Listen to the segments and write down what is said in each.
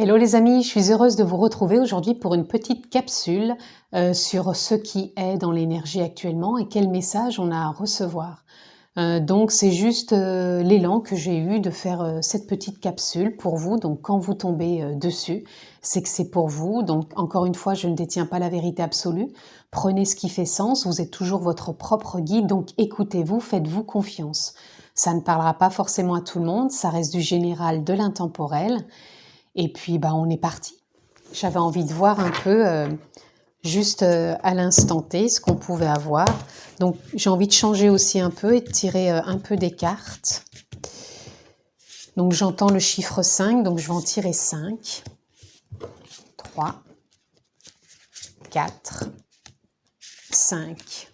Hello les amis, je suis heureuse de vous retrouver aujourd'hui pour une petite capsule sur ce qui est dans l'énergie actuellement et quel message on a à recevoir. Donc c'est juste l'élan que j'ai eu de faire cette petite capsule pour vous. Donc quand vous tombez dessus, c'est que c'est pour vous. Donc encore une fois, je ne détiens pas la vérité absolue. Prenez ce qui fait sens, vous êtes toujours votre propre guide, donc écoutez-vous, faites-vous confiance. Ça ne parlera pas forcément à tout le monde, ça reste du général, de l'intemporel. Et puis, on est parti. J'avais envie de voir un peu, juste à l'instant T, ce qu'on pouvait avoir. Donc, j'ai envie de changer aussi un peu et de tirer un peu des cartes. Donc, j'entends le chiffre 5, donc je vais en tirer 5. 3, 4, 5.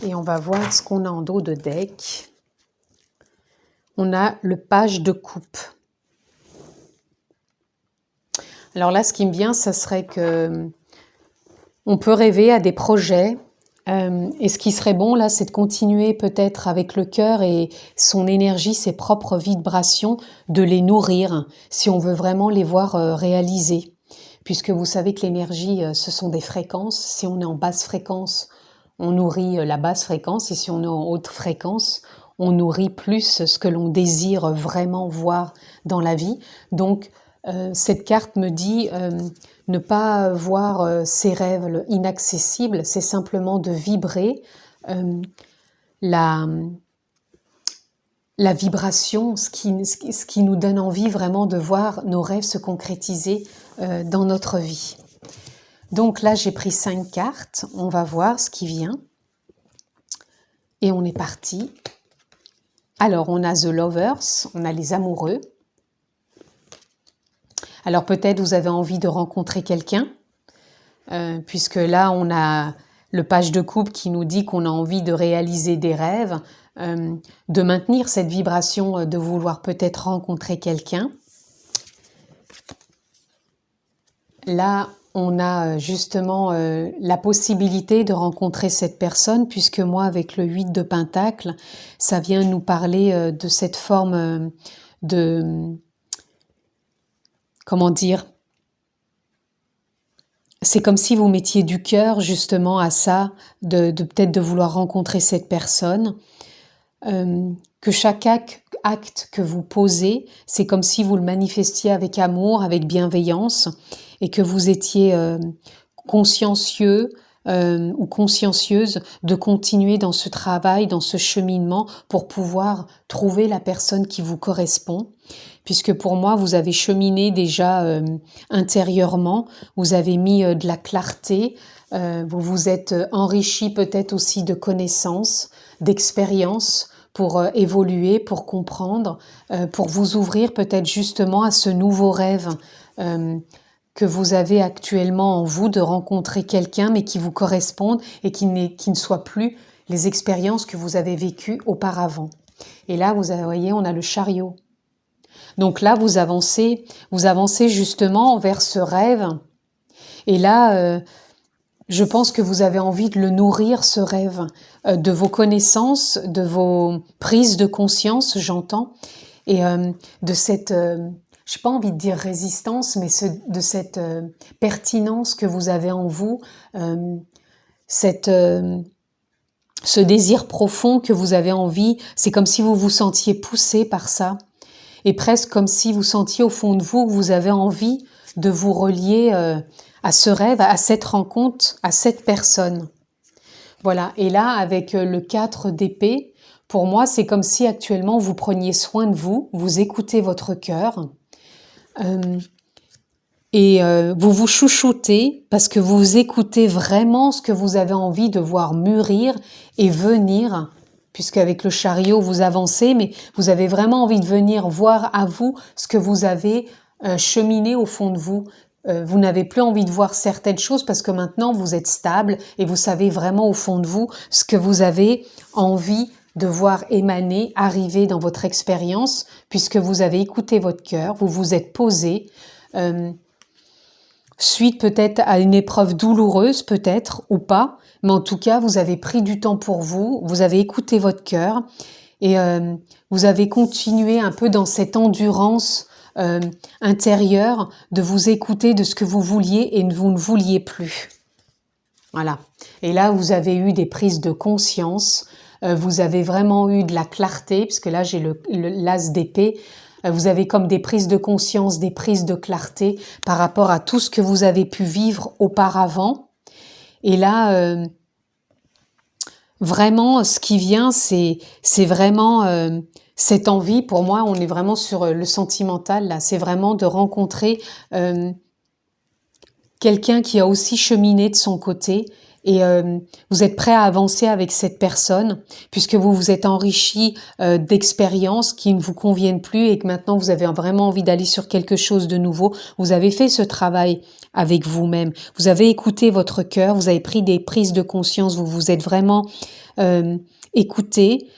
Et on va voir ce qu'on a en dos de deck. On a le page de coupe. Alors là, ce qui me vient, ça serait que on peut rêver à des projets. Et ce qui serait bon, là, c'est de continuer peut-être avec le cœur et son énergie, ses propres vibrations, de les nourrir, si on veut vraiment les voir réaliser. Puisque vous savez que l'énergie, ce sont des fréquences. Si on est en basse fréquence, on nourrit la basse fréquence. Et si on est en haute fréquence, on nourrit plus ce que l'on désire vraiment voir dans la vie. Donc, cette carte me dit ne pas voir ses rêves inaccessibles, c'est simplement de vibrer la vibration, ce qui nous donne envie vraiment de voir nos rêves se concrétiser dans notre vie. Donc là, j'ai pris 5 cartes, on va voir ce qui vient. Et on est parti. Alors, on a The Lovers, on a les amoureux. Alors peut-être vous avez envie de rencontrer quelqu'un, puisque là on a le page de coupe qui nous dit qu'on a envie de réaliser des rêves, de maintenir cette vibration de vouloir peut-être rencontrer quelqu'un. Là on a justement la possibilité de rencontrer cette personne, puisque moi avec le 8 de Pentacle, ça vient nous parler de cette forme de... Comment dire? C'est comme si vous mettiez du cœur justement à ça, de peut-être de vouloir rencontrer cette personne. Que chaque acte que vous posez, c'est comme si vous le manifestiez avec amour, avec bienveillance, et que vous étiez consciencieux ou consciencieuse de continuer dans ce travail, dans ce cheminement, pour pouvoir trouver la personne qui vous correspond. Puisque pour moi, vous avez cheminé déjà intérieurement, vous avez mis de la clarté, vous vous êtes enrichi peut-être aussi de connaissances, d'expériences pour évoluer, pour comprendre, pour vous ouvrir peut-être justement à ce nouveau rêve que vous avez actuellement en vous, de rencontrer quelqu'un mais qui vous corresponde et qui ne soit plus les expériences que vous avez vécues auparavant. Et là, vous voyez, on a le chariot. Donc là, vous avancez justement vers ce rêve. Et là, je pense que vous avez envie de le nourrir, ce rêve, de vos connaissances, de vos prises de conscience, j'entends, et de cette, je n'ai pas envie de dire résistance, mais de cette pertinence que vous avez en vous, ce désir profond que vous avez envie. C'est comme si vous vous sentiez poussé par ça. Et presque comme si vous sentiez au fond de vous que vous avez envie de vous relier à ce rêve, à cette rencontre, à cette personne. Voilà, et là, avec le 4 d'épée, pour moi, c'est comme si actuellement vous preniez soin de vous, vous écoutez votre cœur, et vous vous chouchoutez parce que vous écoutez vraiment ce que vous avez envie de voir mûrir et venir, puisqu'avec le chariot vous avancez, mais vous avez vraiment envie de venir voir à vous ce que vous avez cheminé au fond de vous. Vous n'avez plus envie de voir certaines choses parce que maintenant vous êtes stable et vous savez vraiment au fond de vous ce que vous avez envie de voir émaner, arriver dans votre expérience, puisque vous avez écouté votre cœur, vous vous êtes posé, suite peut-être à une épreuve douloureuse peut-être ou pas, mais en tout cas vous avez pris du temps pour vous, vous avez écouté votre cœur et vous avez continué un peu dans cette endurance intérieure de vous écouter de ce que vous vouliez et vous ne vouliez plus. Voilà. Et là, vous avez eu des prises de conscience, vous avez vraiment eu de la clarté, puisque là, j'ai l'as d'épée. Vous avez comme des prises de conscience, des prises de clarté par rapport à tout ce que vous avez pu vivre auparavant. Et là, vraiment, ce qui vient, c'est vraiment cette envie. Pour moi, on est vraiment sur le sentimental, là. C'est vraiment de rencontrer quelqu'un qui a aussi cheminé de son côté. Et vous êtes prêt à avancer avec cette personne puisque vous vous êtes enrichi d'expériences qui ne vous conviennent plus et que maintenant vous avez vraiment envie d'aller sur quelque chose de nouveau. Vous avez fait ce travail avec vous-même. Vous avez écouté votre cœur, vous avez pris des prises de conscience, vous vous êtes vraiment écouté.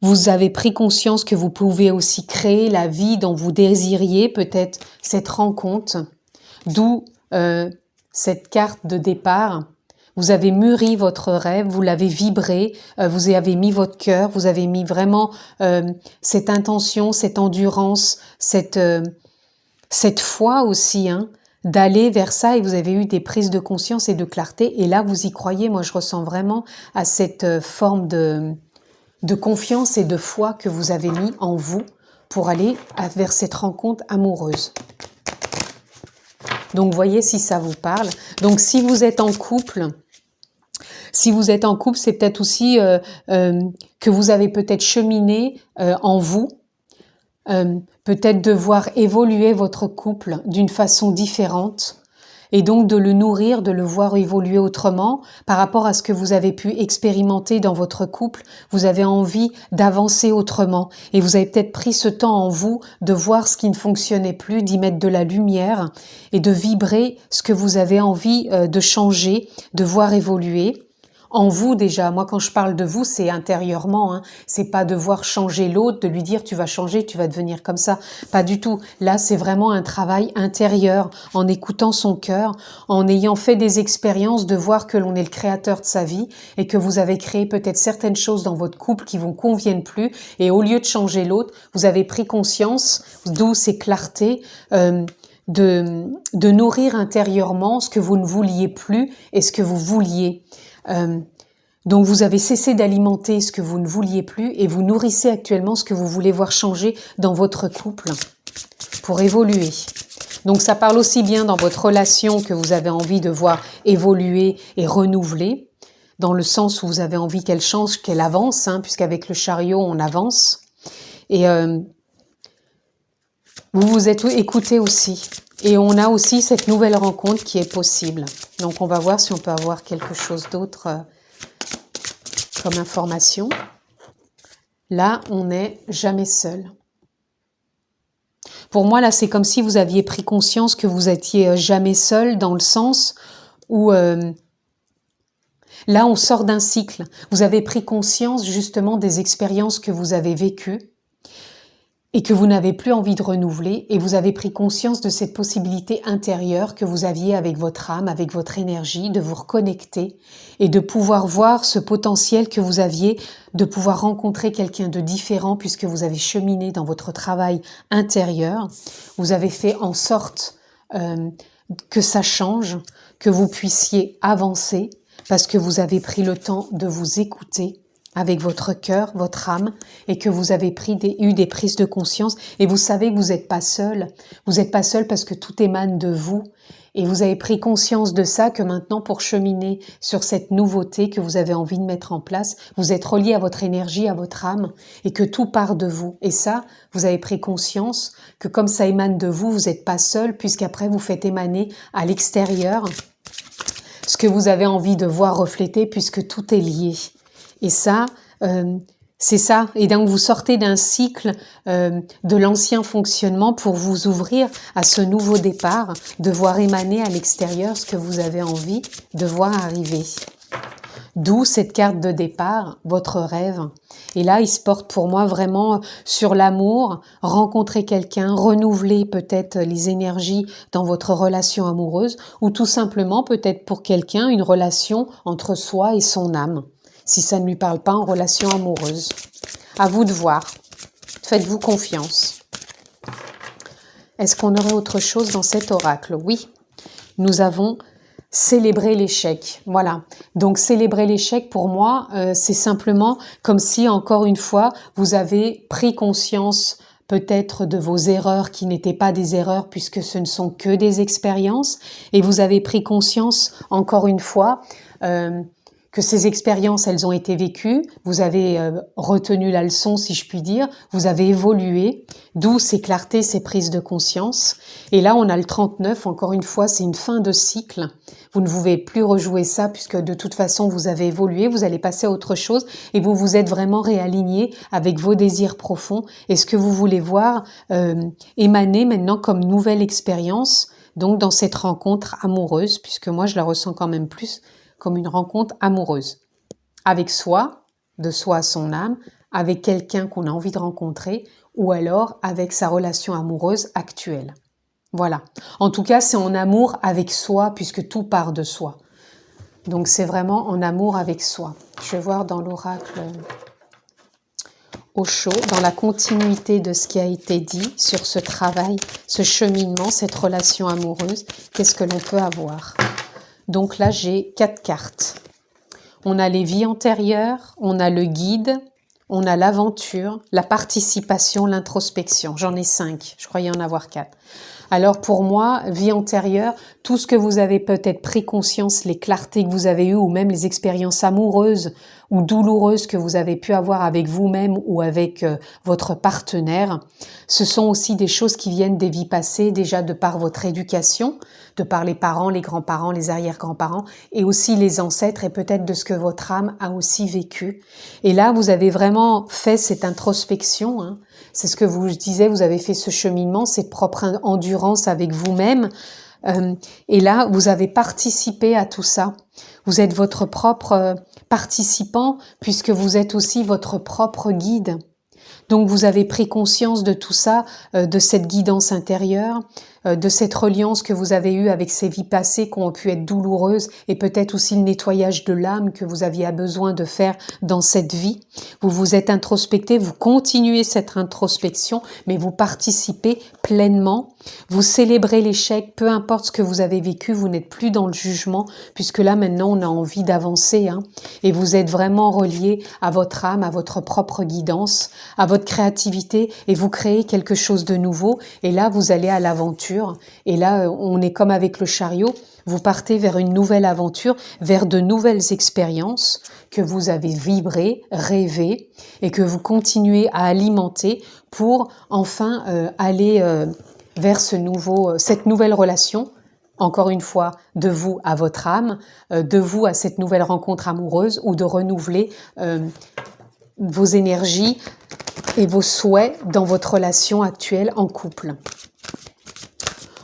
Vous avez pris conscience que vous pouvez aussi créer la vie dont vous désiriez, peut-être cette rencontre, d'où cette carte de départ. Vous avez mûri votre rêve, vous l'avez vibré, vous y avez mis votre cœur, vous avez mis vraiment cette intention, cette endurance, cette foi aussi, hein, d'aller vers ça, et vous avez eu des prises de conscience et de clarté, et là vous y croyez. Moi je ressens vraiment à cette forme de confiance et de foi que vous avez mis en vous pour aller vers cette rencontre amoureuse. Donc voyez si ça vous parle. Donc si vous êtes en couple, c'est peut-être aussi que vous avez peut-être cheminé en vous, peut-être de voir évoluer votre couple d'une façon différente et donc de le nourrir, de le voir évoluer autrement par rapport à ce que vous avez pu expérimenter dans votre couple. Vous avez envie d'avancer autrement et vous avez peut-être pris ce temps en vous de voir ce qui ne fonctionnait plus, d'y mettre de la lumière et de vibrer ce que vous avez envie de changer, de voir évoluer. En vous déjà, moi quand je parle de vous, c'est intérieurement, hein. C'est pas de voir changer l'autre, de lui dire tu vas changer, tu vas devenir comme ça, pas du tout. Là c'est vraiment un travail intérieur, en écoutant son cœur, en ayant fait des expériences, de voir que l'on est le créateur de sa vie et que vous avez créé peut-être certaines choses dans votre couple qui vous conviennent plus, et au lieu de changer l'autre, vous avez pris conscience, d'où ces clartés, de nourrir intérieurement ce que vous ne vouliez plus et ce que vous vouliez. Donc vous avez cessé d'alimenter ce que vous ne vouliez plus et vous nourrissez actuellement ce que vous voulez voir changer dans votre couple pour évoluer. Donc ça parle aussi bien dans votre relation que vous avez envie de voir évoluer et renouveler, dans le sens où vous avez envie qu'elle change, qu'elle avance, hein, puisqu'avec le chariot on avance. Et vous vous êtes écouté aussi. Et on a aussi cette nouvelle rencontre qui est possible. Donc on va voir si on peut avoir quelque chose d'autre comme information. Là, on n'est jamais seul. Pour moi, là, c'est comme si vous aviez pris conscience que vous étiez jamais seul, dans le sens où là, on sort d'un cycle. Vous avez pris conscience justement des expériences que vous avez vécues et que vous n'avez plus envie de renouveler, et vous avez pris conscience de cette possibilité intérieure que vous aviez avec votre âme, avec votre énergie, de vous reconnecter et de pouvoir voir ce potentiel que vous aviez, de pouvoir rencontrer quelqu'un de différent puisque vous avez cheminé dans votre travail intérieur. Vous avez fait en sorte que ça change, que vous puissiez avancer parce que vous avez pris le temps de vous écouter avec votre cœur, votre âme, et que vous avez eu des prises de conscience, et vous savez que vous n'êtes pas seul. Vous n'êtes pas seul parce que tout émane de vous, et vous avez pris conscience de ça, que maintenant, pour cheminer sur cette nouveauté que vous avez envie de mettre en place, vous êtes relié à votre énergie, à votre âme, et que tout part de vous. Et ça, vous avez pris conscience que comme ça émane de vous, vous n'êtes pas seul, puisqu'après vous faites émaner à l'extérieur ce que vous avez envie de voir refléter, puisque tout est lié. Et ça, c'est ça. Et donc, vous sortez d'un cycle de l'ancien fonctionnement pour vous ouvrir à ce nouveau départ, de voir émaner à l'extérieur ce que vous avez envie de voir arriver. D'où cette carte de départ, votre rêve. Et là, il se porte pour moi vraiment sur l'amour, rencontrer quelqu'un, renouveler peut-être les énergies dans votre relation amoureuse, ou tout simplement peut-être pour quelqu'un une relation entre soi et son âme, si ça ne lui parle pas en relation amoureuse. À vous de voir. Faites-vous confiance. Est-ce qu'on aurait autre chose dans cet oracle? Oui, nous avons célébrer l'échec. Voilà. Donc célébrer l'échec pour moi, c'est simplement comme si, encore une fois, vous avez pris conscience peut-être de vos erreurs qui n'étaient pas des erreurs puisque ce ne sont que des expériences, et vous avez pris conscience, encore une fois, que ces expériences, elles ont été vécues, vous avez retenu la leçon, si je puis dire, vous avez évolué, d'où ces clartés, ces prises de conscience. Et là, on a le 39, encore une fois, c'est une fin de cycle. Vous ne pouvez plus rejouer ça puisque de toute façon, vous avez évolué, vous allez passer à autre chose et vous vous êtes vraiment réaligné avec vos désirs profonds et ce que vous voulez voir émaner maintenant comme nouvelle expérience, donc dans cette rencontre amoureuse, puisque moi, je la ressens quand même plus comme une rencontre amoureuse, avec soi, de soi à son âme, avec quelqu'un qu'on a envie de rencontrer, ou alors avec sa relation amoureuse actuelle. Voilà. En tout cas, c'est en amour avec soi, puisque tout part de soi. Donc c'est vraiment en amour avec soi. Je vais voir dans l'oracle au chaud, dans la continuité de ce qui a été dit sur ce travail, ce cheminement, cette relation amoureuse, qu'est-ce que l'on peut avoir ? Donc là, j'ai 4 cartes. On a les vies antérieures, on a le guide, on a l'aventure, la participation, l'introspection. J'en ai 5, je croyais en avoir 4. Alors pour moi, vie antérieure, tout ce que vous avez peut-être pris conscience, les clartés que vous avez eues ou même les expériences amoureuses ou douloureuses que vous avez pu avoir avec vous-même ou avec votre partenaire, ce sont aussi des choses qui viennent des vies passées, déjà de par votre éducation, de par les parents, les grands-parents, les arrière-grands-parents et aussi les ancêtres et peut-être de ce que votre âme a aussi vécu. Et là, vous avez vraiment fait cette introspection, hein. C'est ce que je disais, vous avez fait ce cheminement, cette propre endurance avec vous-même. Et là, vous avez participé à tout ça. Vous êtes votre propre participant puisque vous êtes aussi votre propre guide. Donc vous avez pris conscience de tout ça, de cette guidance intérieure, de cette reliance que vous avez eue avec ces vies passées qui ont pu être douloureuses et peut-être aussi le nettoyage de l'âme que vous aviez besoin de faire dans cette vie. Vous vous êtes introspecté, vous continuez cette introspection, mais vous participez pleinement. Vous célébrez l'échec, peu importe ce que vous avez vécu, vous n'êtes plus dans le jugement, puisque là maintenant on a envie d'avancer, hein, et vous êtes vraiment relié à votre âme, à votre propre guidance, à votre créativité, et vous créez quelque chose de nouveau, et là vous allez à l'aventure, et là on est comme avec le chariot, vous partez vers une nouvelle aventure, vers de nouvelles expériences que vous avez vibré, rêvé, et que vous continuez à alimenter pour enfin aller vers cette nouvelle relation, encore une fois, de vous à votre âme, de vous à cette nouvelle rencontre amoureuse, ou de renouveler vos énergies et vos souhaits dans votre relation actuelle en couple.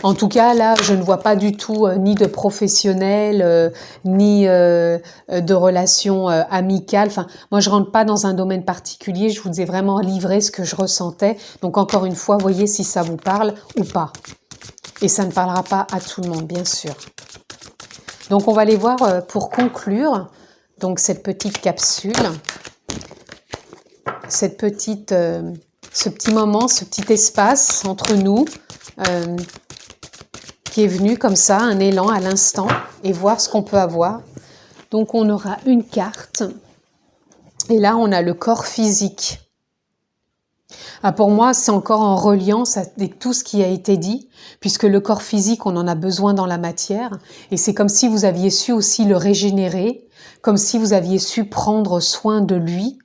En tout cas, là, je ne vois pas du tout ni de professionnel, ni de relations amicales. Enfin, moi, je rentre pas dans un domaine particulier. Je vous ai vraiment livré ce que je ressentais. Donc, encore une fois, voyez si ça vous parle ou pas. Et ça ne parlera pas à tout le monde, bien sûr. Donc, on va aller voir pour conclure donc cette petite capsule, ce petit moment, ce petit espace entre nous. Qui est venu comme ça, un élan à l'instant, et voir ce qu'on peut avoir. Donc on aura une carte, et là on a le corps physique. Ah, pour moi, c'est encore en reliance avec tout ce qui a été dit, puisque le corps physique, on en a besoin dans la matière, et c'est comme si vous aviez su aussi le régénérer, comme si vous aviez su prendre soin de lui.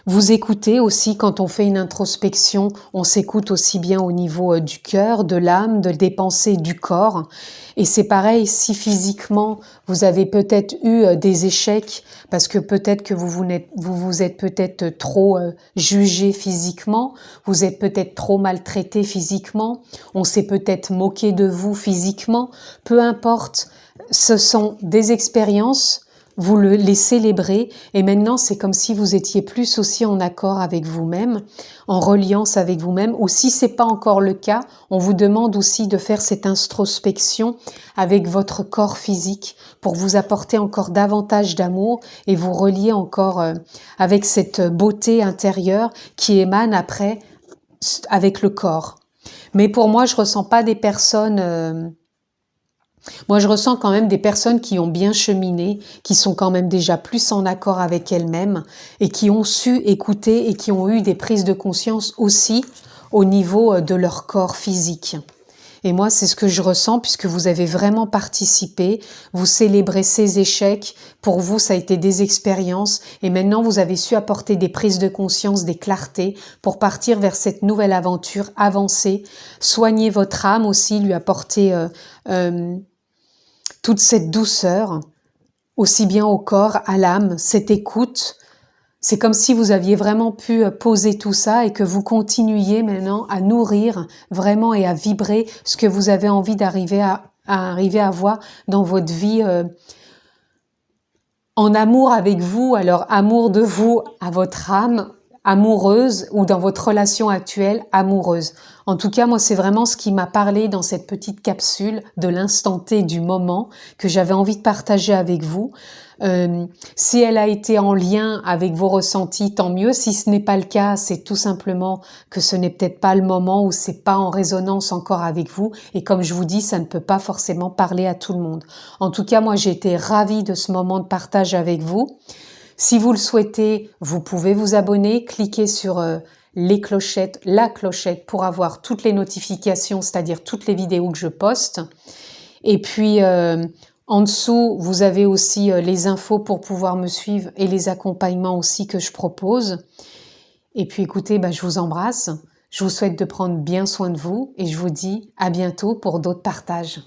Vous écoutez aussi quand on fait une introspection, on s'écoute aussi bien au niveau du cœur, de l'âme, des pensées, du corps. Et c'est pareil, si physiquement vous avez peut-être eu des échecs, parce que peut-être que vous vous êtes peut-être trop jugé physiquement, vous êtes peut-être trop maltraité physiquement, on s'est peut-être moqué de vous physiquement, peu importe, ce sont des expériences. Vous les célébrez et maintenant c'est comme si vous étiez plus aussi en accord avec vous-même, en reliance avec vous-même. Ou si c'est pas encore le cas, on vous demande aussi de faire cette introspection avec votre corps physique pour vous apporter encore davantage d'amour et vous relier encore avec cette beauté intérieure qui émane après avec le corps. Mais pour moi, je ressens pas des personnes... moi, je ressens quand même des personnes qui ont bien cheminé, qui sont quand même déjà plus en accord avec elles-mêmes et qui ont su écouter et qui ont eu des prises de conscience aussi au niveau de leur corps physique. Et moi, c'est ce que je ressens puisque vous avez vraiment participé, vous célébrez ces échecs, pour vous, ça a été des expériences et maintenant, vous avez su apporter des prises de conscience, des clartés pour partir vers cette nouvelle aventure, avancer, soigner votre âme aussi, lui apporter toute cette douceur, aussi bien au corps, à l'âme, cette écoute. C'est comme si vous aviez vraiment pu poser tout ça et que vous continuiez maintenant à nourrir vraiment et à vibrer ce que vous avez envie d'arriver à voir dans votre vie en amour avec vous, alors amour de vous à votre âme amoureuse ou dans votre relation actuelle amoureuse. En tout cas, moi, c'est vraiment ce qui m'a parlé dans cette petite capsule de l'instant T du moment que j'avais envie de partager avec vous. Si elle a été en lien avec vos ressentis, tant mieux. Si ce n'est pas le cas, c'est tout simplement que ce n'est peut-être pas le moment ou c'est pas en résonance encore avec vous. Et comme je vous dis, ça ne peut pas forcément parler à tout le monde. En tout cas, moi, j'ai été ravie de ce moment de partage avec vous. Si vous le souhaitez, vous pouvez vous abonner, cliquer sur les clochettes, la clochette pour avoir toutes les notifications, c'est-à-dire toutes les vidéos que je poste. Et puis, en dessous, vous avez aussi les infos pour pouvoir me suivre et les accompagnements aussi que je propose. Et puis, écoutez, je vous embrasse. Je vous souhaite de prendre bien soin de vous et je vous dis à bientôt pour d'autres partages.